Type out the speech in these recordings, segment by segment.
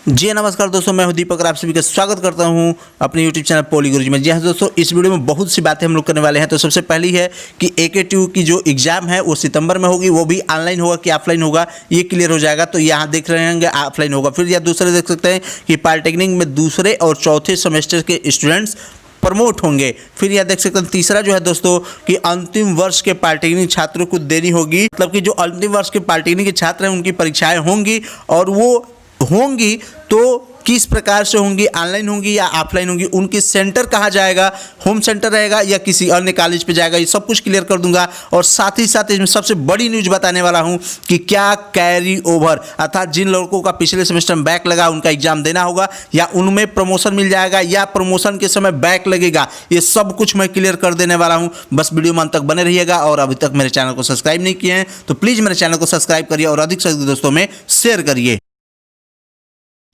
जी नमस्कार दोस्तों, मैं हूं दीपक और आप सभी का स्वागत करता हूं अपने यूट्यूब चैनल पोली गुरुजी में। जी हाँ दोस्तों, इस वीडियो में बहुत सी बातें हम लोग करने वाले हैं। तो सबसे पहली है कि AKTU की जो एग्ज़ाम है वो सितंबर में होगी, वो भी ऑनलाइन होगा कि ऑफलाइन होगा ये क्लियर हो जाएगा। तो यहाँ देख रहे होंगे ऑफलाइन होगा। फिर या दूसरे देख सकते हैं कि पॉलिटेक्निक में दूसरे और चौथे सेमेस्टर के स्टूडेंट्स प्रमोट होंगे। फिर यह देख सकते हैं तीसरा जो है दोस्तों कि अंतिम वर्ष के पॉलिटेक्निक छात्रों को देनी होगी, मतलब कि जो अंतिम वर्ष के पॉलिटेक्निक के छात्र हैं उनकी परीक्षाएं होंगी, और वो होंगी तो किस प्रकार से होंगी, ऑनलाइन होंगी या ऑफलाइन होंगी, उनकी सेंटर कहाँ जाएगा, होम सेंटर रहेगा या किसी अन्य कॉलेज पे जाएगा, ये सब कुछ क्लियर कर दूंगा। और साथ ही साथ इसमें सबसे बड़ी न्यूज़ बताने वाला हूँ कि क्या कैरी ओवर, अर्थात जिन लड़कों का पिछले सेमेस्टर में बैक लगा उनका एग्जाम देना होगा या उनमें प्रमोशन मिल जाएगा या प्रमोशन के समय बैक लगेगा, ये सब कुछ मैं क्लियर कर देने वाला हूँ। बस वीडियो में अंत तक बने रहिएगा। और अभी तक मेरे चैनल को सब्सक्राइब नहीं किए हैं तो प्लीज़ मेरे चैनल को सब्सक्राइब करिए और अधिक से अधिक दोस्तों में शेयर करिए।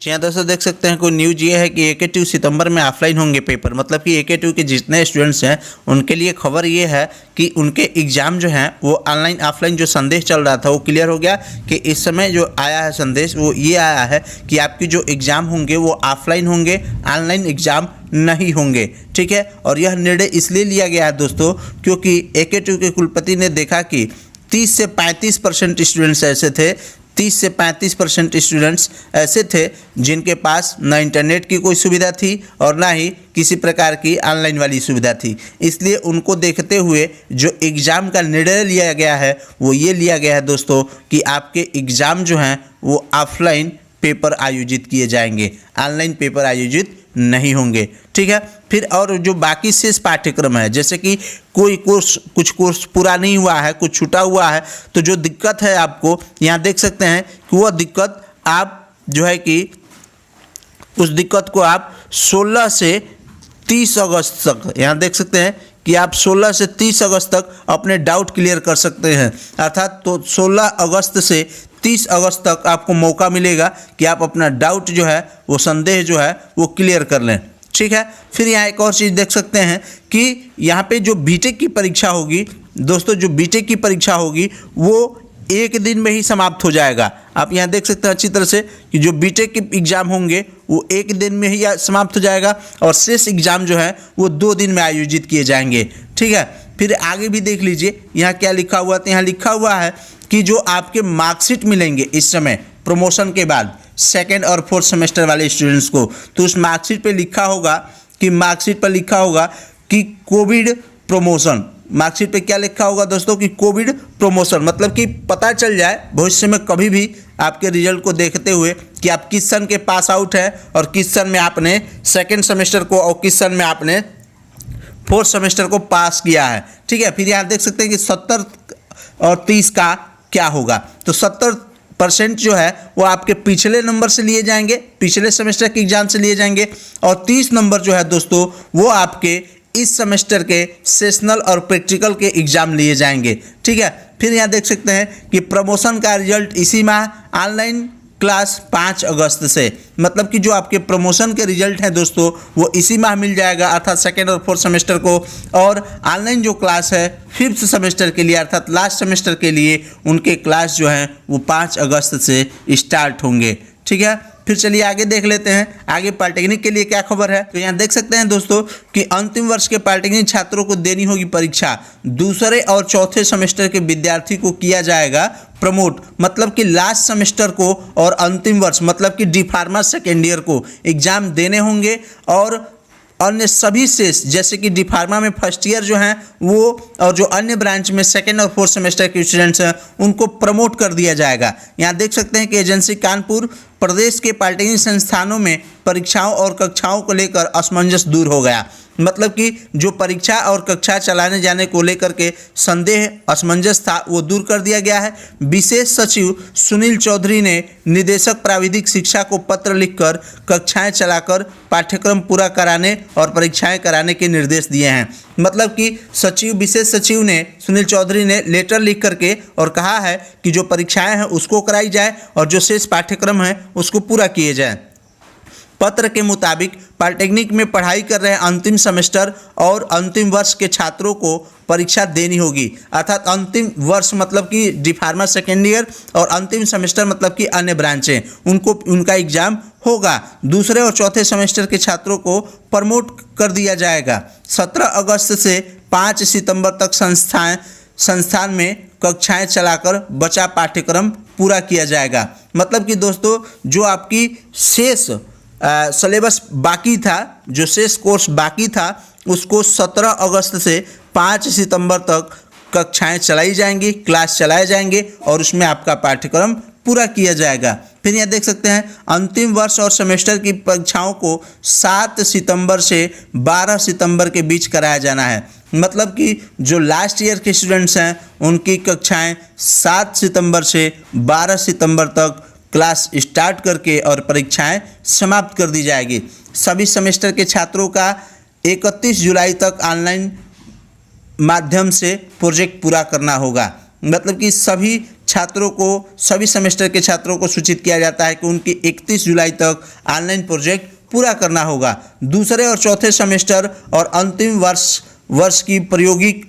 जी हाँ दोस्तों, देख सकते हैं कोई न्यूज़ ये है कि AKTU सितंबर में ऑफलाइन होंगे पेपर, मतलब कि AKTU के जितने स्टूडेंट्स हैं उनके लिए खबर ये है कि उनके एग्ज़ाम जो हैं वो ऑनलाइन ऑफलाइन जो संदेश चल रहा था वो क्लियर हो गया कि इस समय जो आया है संदेश वो ये आया है कि आपकी जो एग्ज़ाम होंगे वो ऑफलाइन होंगे, ऑनलाइन एग्ज़ाम नहीं होंगे। ठीक है, और यह निर्णय इसलिए लिया गया है दोस्तों क्योंकि AKTU के कुलपति ने देखा कि 30 से 35% स्टूडेंट्स ऐसे थे, 30 से 35% स्टूडेंट्स ऐसे थे जिनके पास ना इंटरनेट की कोई सुविधा थी और ना ही किसी प्रकार की ऑनलाइन वाली सुविधा थी। इसलिए उनको देखते हुए जो एग्ज़ाम का निर्णय लिया गया है वो ये लिया गया है दोस्तों कि आपके एग्ज़ाम जो हैं वो ऑफलाइन पेपर आयोजित किए जाएंगे, ऑनलाइन पेपर आयोजित नहीं होंगे। ठीक है, फिर और जो बाकी शेष पाठ्यक्रम है, जैसे कि कोई कुछ कोर्स पूरा नहीं हुआ है, कुछ छूटा हुआ है, तो जो दिक्कत है आपको यहाँ देख सकते हैं कि वह दिक्कत आप जो है कि उस दिक्कत को आप 16 से 30 अगस्त तक, यहाँ देख सकते हैं कि आप 16 से 30 अगस्त तक अपने डाउट क्लियर कर सकते हैं। अर्थात तो 16 अगस्त से 30 अगस्त तक आपको मौका मिलेगा कि आप अपना डाउट जो है वो संदेह जो है वो क्लियर कर लें। ठीक है, फिर यहाँ एक और चीज़ देख सकते हैं कि यहाँ पे जो बीटेक की परीक्षा होगी दोस्तों, जो बीटेक की परीक्षा होगी वो एक दिन में ही समाप्त हो जाएगा। आप यहाँ देख सकते हैं अच्छी तरह से कि जो बीटेक के एग्ज़ाम होंगे वो एक दिन में ही समाप्त हो जाएगा और शेष एग्ज़ाम जो है वो 2 दिन में आयोजित किए जाएंगे। ठीक है, फिर आगे भी देख लीजिए यहाँ क्या लिखा हुआ है। तो यहाँ लिखा हुआ है कि जो आपके मार्कशीट मिलेंगे इस समय प्रमोशन के बाद सेकेंड और फोर्थ सेमेस्टर वाले स्टूडेंट्स को, तो उस मार्कशीट पे लिखा होगा कि मार्कशीट पर लिखा होगा कि कोविड प्रमोशन। मार्कशीट पे क्या लिखा होगा दोस्तों कि कोविड प्रमोशन, मतलब कि पता चल जाए भविष्य में कभी भी आपके रिजल्ट को देखते हुए कि आप किस सन के पास आउट है और किस सन में आपने सेकेंड सेमेस्टर को और किस सन में आपने फोर्थ सेमेस्टर को पास किया है। ठीक है, फिर यहाँ देख सकते हैं कि 70 और 30 का क्या होगा। तो 70% जो है वो आपके पिछले नंबर से लिए जाएंगे, पिछले सेमेस्टर के एग्जाम से लिए जाएंगे, और 30 नंबर जो है दोस्तों वो आपके इस सेमेस्टर के सेशनल और प्रैक्टिकल के एग्ज़ाम लिए जाएंगे। ठीक है, फिर यहाँ देख सकते हैं कि प्रमोशन का रिजल्ट इसी माह, ऑनलाइन क्लास 5 अगस्त से, मतलब कि जो आपके प्रमोशन के रिजल्ट हैं दोस्तों वो इसी माह मिल जाएगा अर्थात सेकेंड और फोर्थ सेमेस्टर को, और ऑनलाइन जो क्लास है 5th सेमेस्टर के लिए अर्थात लास्ट सेमेस्टर के लिए उनके क्लास जो हैं वो 5 अगस्त से स्टार्ट होंगे। ठीक है, फिर चलिए आगे देख लेते हैं आगे पॉलिटेक्निक के लिए क्या खबर है। तो यहाँ देख सकते हैं दोस्तों कि अंतिम वर्ष के पॉलिटेक्निक छात्रों को देनी होगी परीक्षा, दूसरे और चौथे सेमेस्टर के विद्यार्थी को किया जाएगा प्रमोट, मतलब कि लास्ट सेमेस्टर को और अंतिम वर्ष मतलब कि डी फार्मा सेकेंड ईयर को एग्जाम देने होंगे, और अन्य सभी शेष जैसे कि डी फार्मा में फर्स्ट ईयर जो हैं वो और जो अन्य ब्रांच में सेकेंड और फोर्थ सेमेस्टर के स्टूडेंट्स हैं उनको प्रमोट कर दिया जाएगा। यहाँ देख सकते हैं कि एजेंसी कानपुर प्रदेश के पॉलिटेक्निक संस्थानों में परीक्षाओं और कक्षाओं को लेकर असमंजस दूर हो गया, मतलब कि जो परीक्षा और कक्षा चलाने जाने को लेकर के संदेह असमंजस था वो दूर कर दिया गया है। विशेष सचिव सुनील चौधरी ने निदेशक प्राविधिक शिक्षा को पत्र लिखकर कक्षाएं चलाकर पाठ्यक्रम पूरा कराने और परीक्षाएं कराने के निर्देश दिए हैं। मतलब कि विशेष सचिव ने सुनील चौधरी ने लेटर लिख करके और कहा है कि जो परीक्षाएं हैं उसको कराई जाए और जो शेष पाठ्यक्रम हैं उसको पूरा किए जाए। पत्र के मुताबिक पॉलिटेक्निक में पढ़ाई कर रहे अंतिम सेमेस्टर और अंतिम वर्ष के छात्रों को परीक्षा देनी होगी। अर्थात अंतिम वर्ष मतलब कि डी फार्मा सेकेंड ईयर और अंतिम सेमेस्टर मतलब कि अन्य ब्रांचें, उनका एग्जाम होगा। दूसरे और चौथे सेमेस्टर के छात्रों को प्रमोट कर दिया जाएगा। 17 अगस्त से 5 सितंबर तक संस्थान में कक्षाएं चलाकर बचा पाठ्यक्रम पूरा किया जाएगा। मतलब कि दोस्तों जो आपकी शेष सिलेबस बाकी था, जो शेष कोर्स बाकी था, उसको 17 अगस्त से 5 सितंबर तक कक्षाएं चलाई जाएंगी, क्लास चलाए जाएंगे और उसमें आपका पाठ्यक्रम पूरा किया जाएगा। फिर यहाँ देख सकते हैं अंतिम वर्ष और सेमेस्टर की परीक्षाओं को 7 सितंबर से 12 सितंबर के बीच कराया जाना है। मतलब कि जो लास्ट ईयर के स्टूडेंट्स हैं उनकी कक्षाएं 7 सितंबर से 12 सितंबर तक क्लास स्टार्ट करके और परीक्षाएं समाप्त कर दी जाएगी। सभी सेमेस्टर के छात्रों का 31 जुलाई तक ऑनलाइन माध्यम से प्रोजेक्ट पूरा करना होगा। मतलब कि सभी छात्रों को, सभी सेमेस्टर के छात्रों को सूचित किया जाता है कि उनकी 31 जुलाई तक ऑनलाइन प्रोजेक्ट पूरा करना होगा। दूसरे और चौथे सेमेस्टर और अंतिम वर्ष की प्रायोगिक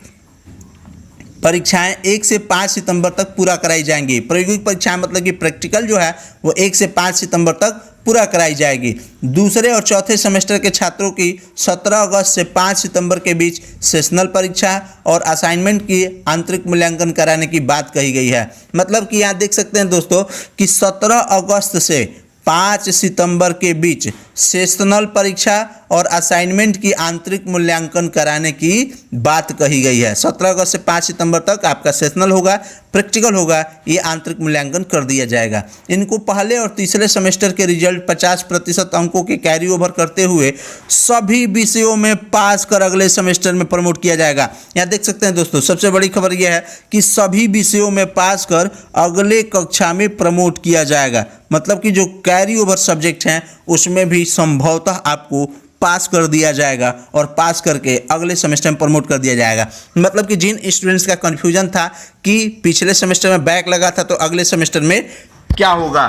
परीक्षाएं 1 से 5 सितंबर तक पूरा कराई जाएंगी। प्रायोगिक परीक्षाएं मतलब कि प्रैक्टिकल जो है वो 1 से 5 सितंबर तक पूरा कराई जाएगी। दूसरे और चौथे सेमेस्टर के छात्रों की 17 अगस्त से 5 सितंबर के बीच सेशनल परीक्षा और असाइनमेंट की आंतरिक मूल्यांकन कराने की बात कही गई है। मतलब कि यहाँ देख सकते हैं दोस्तों कि 17 अगस्त से 5 सितंबर के बीच सेशनल परीक्षा और असाइनमेंट की आंतरिक मूल्यांकन कराने की बात कही गई है। 17 अगस्त से 5 सितंबर तक आपका सेशनल होगा, प्रैक्टिकल होगा, ये आंतरिक मूल्यांकन कर दिया जाएगा। इनको पहले और तीसरे सेमेस्टर के रिजल्ट 50% अंकों के कैरी ओवर करते हुए सभी विषयों में पास कर अगले सेमेस्टर में प्रमोट किया जाएगा। यहाँ देख सकते हैं दोस्तों, सबसे बड़ी खबर यह है कि सभी विषयों में पास कर अगले कक्षा में प्रमोट किया जाएगा। मतलब कि जो कैरी ओवर सब्जेक्ट हैं उसमें भी संभवतः आपको पास कर दिया जाएगा और पास करके अगले सेमेस्टर में प्रमोट कर दिया जाएगा। मतलब कि जिन स्टूडेंट्स का कन्फ्यूजन था कि पिछले सेमेस्टर में बैक लगा था तो अगले सेमेस्टर में क्या होगा,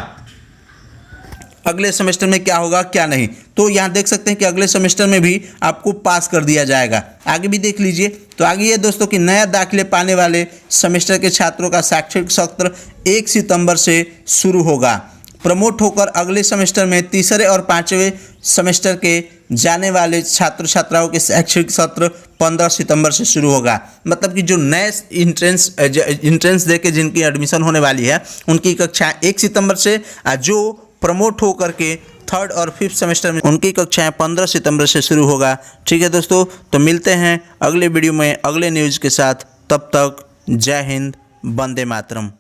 अगले सेमेस्टर में क्या होगा क्या नहीं, तो यहाँ देख सकते हैं कि अगले सेमेस्टर में भी आपको पास कर दिया जाएगा। आगे भी देख लीजिए। तो आगे ये दोस्तों कि नया दाखिले पाने वाले सेमेस्टर के छात्रों का शैक्षणिक सत्र 1 सितंबर से शुरू होगा। प्रमोट होकर अगले सेमेस्टर में तीसरे और 5वें सेमेस्टर के जाने वाले छात्र छात्राओं के शैक्षणिक सत्र 15 सितंबर से शुरू होगा। मतलब कि जो नए इंट्रेंस दे के जिनकी एडमिशन होने वाली है उनकी कक्षाएं 1 सितंबर से, जो प्रमोट होकर के 3rd और 5th सेमेस्टर में उनकी कक्षाएं 15 सितंबर से शुरू होगा। ठीक है दोस्तों, तो मिलते हैं अगले वीडियो में अगले न्यूज़ के साथ। तब तक जय हिंद, वंदे मातरम।